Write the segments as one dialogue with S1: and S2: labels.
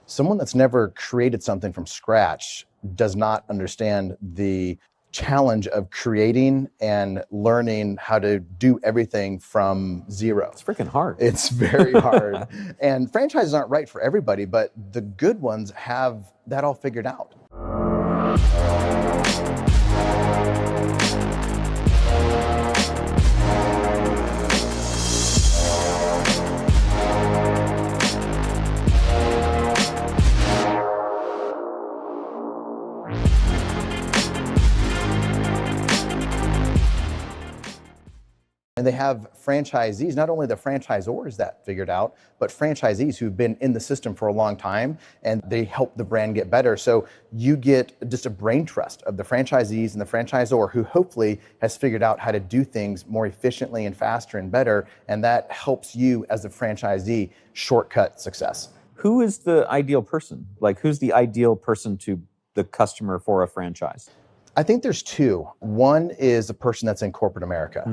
S1: Someone that's never created something from scratch does not understand the challenge of creating and learning how to do everything from zero.
S2: It's freaking hard.
S1: It's very hard. And franchises aren't right for everybody, but the good ones have that all figured out. And they have franchisees, not only the franchisors that figured out, but franchisees who've been in the system for a long time, and they help the brand get better. So you get just a brain trust of the franchisees and the franchisor who hopefully has figured out how to do things more efficiently and faster and better, and that helps you as a franchisee shortcut success.
S2: Who is the ideal person? Like, who's the ideal person to the customer for a franchise?
S1: I think there's two. One is a person that's in corporate America.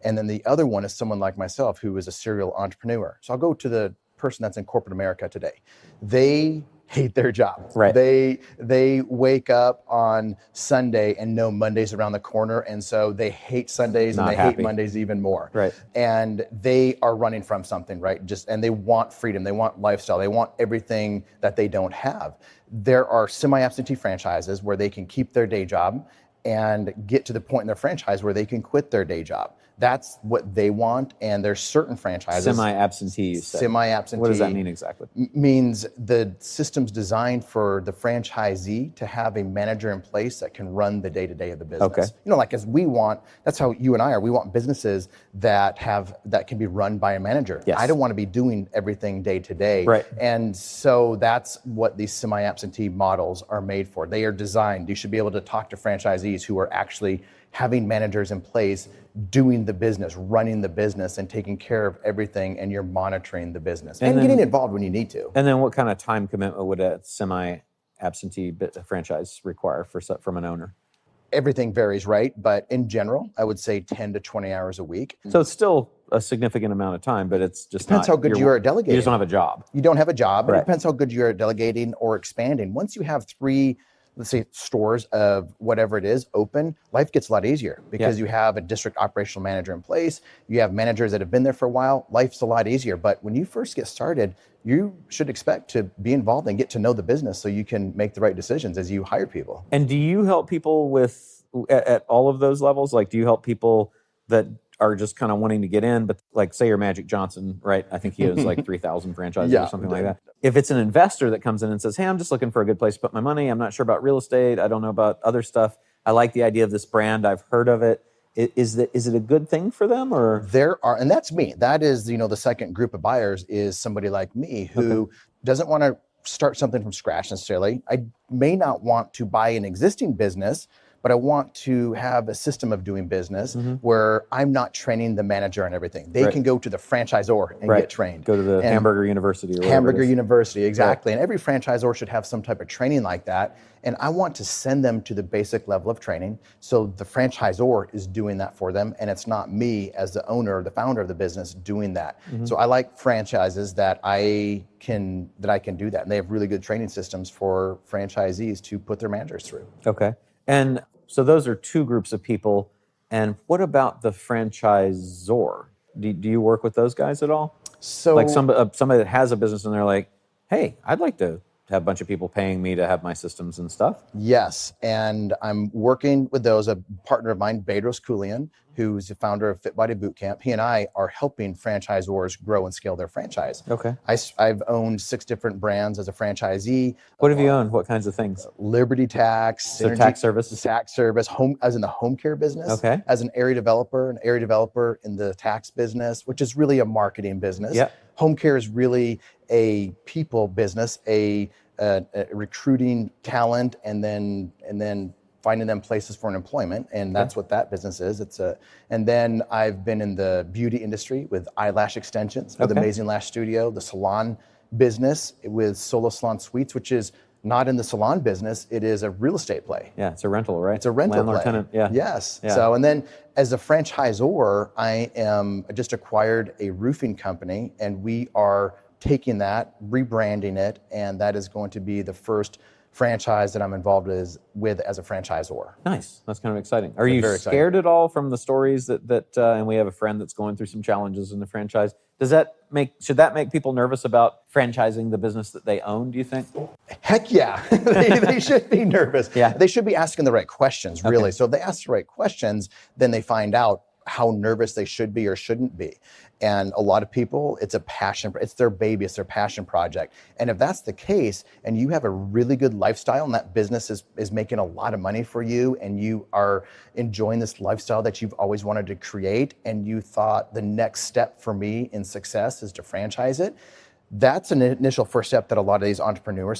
S1: And then the other one is someone like myself who is a serial entrepreneur. So I'll go to the person that's in corporate America today. They hate their job.
S2: Right.
S1: They wake up on Sunday and know Monday's around the corner. And so they hate Sundays and they hate Mondays even more.
S2: Right.
S1: And they are running from something, right? And they want freedom. They want lifestyle. They want everything that they don't have. There are semi-absentee franchises where they can keep their day job and get to the point in their franchise where they can quit their day job. That's what they want, and there's certain franchises.
S2: Semi-absentee, you said.
S1: Semi-absentee.
S2: What does that mean exactly?
S1: Means the system's designed for the franchisee to have a manager in place that can run the day-to-day of the business.
S2: Okay.
S1: You know, like as we want, that's how you and I are. We want businesses that can be run by a manager.
S2: Yes.
S1: I don't want to be doing everything day to day.
S2: Right.
S1: And so that's what these semi-absentee models are made for. They are designed. You should be able to talk to franchisees who are actually having managers in place, doing the business, running the business, and taking care of everything, and you're monitoring the business and getting involved when you need to.
S2: And then what kind of time commitment would a semi-absentee franchise require from an owner?
S1: Everything varies, right? But in general, I would say 10 to 20 hours a week.
S2: So it's still a significant amount of time, but it's just
S1: depends how good you are at delegating.
S2: You just don't have a job.
S1: You don't have a job.
S2: Right.
S1: It depends how good you are at delegating or expanding. Once you have 3, let's say, stores of whatever it is open, life gets a lot easier because you have a district operational manager in place. You have managers that have been there for a while. Life's a lot easier. But when you first get started, you should expect to be involved and get to know the business so you can make the right decisions as you hire people.
S2: And do you help people at all of those levels? Like, do you help people that are just kind of wanting to get in, but like say you're Magic Johnson, right? I think he has like 3,000 franchises or something like that. If it's an investor that comes in and says, hey, I'm just looking for a good place to put my money. I'm not sure about real estate. I don't know about other stuff. I like the idea of this brand. I've heard of it. Is it a good thing for them, or?
S1: There are, and that's me. That is, the second group of buyers is somebody like me who doesn't want to start something from scratch necessarily. I may not want to buy an existing business, but I want to have a system of doing business where I'm not training the manager and everything. They can go to the franchisor and get trained.
S2: Go to the Hamburger University or whatever.
S1: Hamburger University, exactly. And every franchisor should have some type of training like that. And I want to send them to the basic level of training. So the franchisor is doing that for them. And it's not me as the owner or the founder of the business doing that. So I like franchises that I can do that. And they have really good training systems for franchisees to put their managers through.
S2: Okay. And so those are two groups of people. And what about the franchisor? Do you work with those guys at all?
S1: So,
S2: like somebody that has a business and they're like, hey, I'd like to have a bunch of people paying me to have my systems and stuff.
S1: Yes, and I'm working with those. A partner of mine, Bedros Keuilian, who's the founder of Fit Body Bootcamp. He and I are helping franchisors grow and scale their franchise.
S2: Okay.
S1: I've owned 6 different brands as a franchisee.
S2: What have you owned? What kinds of things?
S1: Liberty Tax,
S2: so tax service,
S1: home, as in the home care business.
S2: Okay.
S1: As an area developer in the tax business, which is really a marketing business.
S2: Yeah.
S1: Home care is really a people business, a recruiting talent, and then finding them places for an employment, and that's what that business is. And then I've been in the beauty industry with eyelash extensions with Amazing Lash Studio, the salon business with Solo Salon Suites, which is not in the salon business. It is a real estate play.
S2: Yeah, it's a rental, right?
S1: It's a rental
S2: landlord
S1: play.
S2: Tenant. Yeah.
S1: Yes.
S2: Yeah.
S1: So, and then as a franchisor, I just acquired a roofing company, and we are taking that, rebranding it, and that is going to be the first franchise that I'm involved with as a franchisor.
S2: Nice. That's kind of exciting. Are you
S1: very
S2: scared at all from the stories that and we have a friend that's going through some challenges in the franchise? Should that make people nervous about franchising the business that they own, do you think?
S1: Heck yeah. they should be nervous.
S2: Yeah.
S1: They should be asking the right questions, really. So if they ask the right questions, then they find out how nervous they should be or shouldn't be. And a lot of people, it's a passion, it's their baby, it's their passion project. And if that's the case, and you have a really good lifestyle and that business is making a lot of money for you, and you are enjoying this lifestyle that you've always wanted to create, and you thought the next step for me in success is to franchise it, that's an initial first step that a lot of these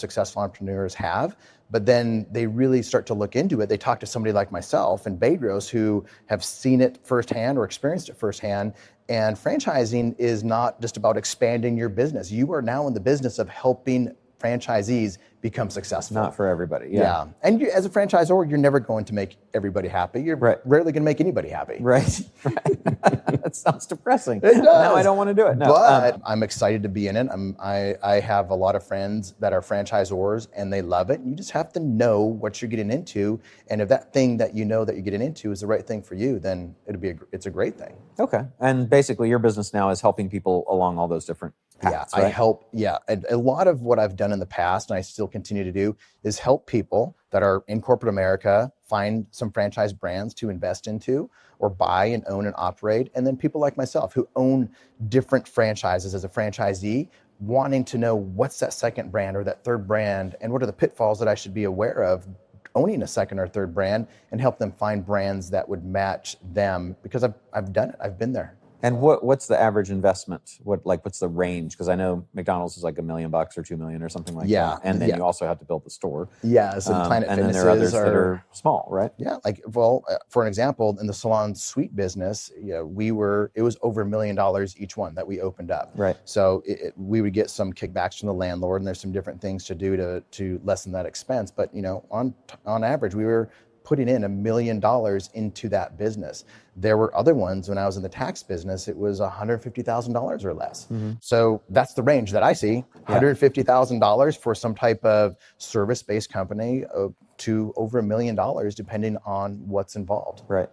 S1: successful entrepreneurs have. But then they really start to look into it. They talk to somebody like myself and Bedros who have seen it firsthand or experienced it firsthand. And franchising is not just about expanding your business. You are now in the business of helping franchisees become successful.
S2: Not for everybody. Yeah.
S1: And you, as a franchisor, you're never going to make everybody happy. You're rarely going to make anybody happy.
S2: Right. That sounds depressing.
S1: It does.
S2: Now I don't want to do it. No.
S1: But I'm excited to be in it. I have a lot of friends that are franchisors and they love it. You just have to know what you're getting into. And if that thing that you know that you're getting into is the right thing for you, then it's a great thing.
S2: Okay. And basically your business now is helping people along all those different paths,
S1: right?
S2: I
S1: help. Yeah. And a lot of what I've done in the past, and I still continue to do, is help people that are in corporate America find some franchise brands to invest into or buy and own and operate. And then people like myself who own different franchises as a franchisee, wanting to know what's that second brand or that third brand and what are the pitfalls that I should be aware of owning a second or third brand, and help them find brands that would match them, because I've done it. I've been there.
S2: And what's the average investment? What's the range? Because I know McDonald's is like $1 million or $2 million or something like that. And then you also have to build the store.
S1: Yeah, so Planet
S2: and then
S1: Fitnesses
S2: there are others that are small, right?
S1: Yeah, for an example, in the salon suite business, it was over $1 million each one that we opened up.
S2: Right.
S1: So we would get some kickbacks from the landlord, and there's some different things to do to lessen that expense. But on average, we were putting in $1 million into that business. There were other ones when I was in the tax business, it was $150,000 or less. Mm-hmm. So that's the range that I see, $150,000 for some type of service-based company to over $1 million, depending on what's involved.
S2: Right.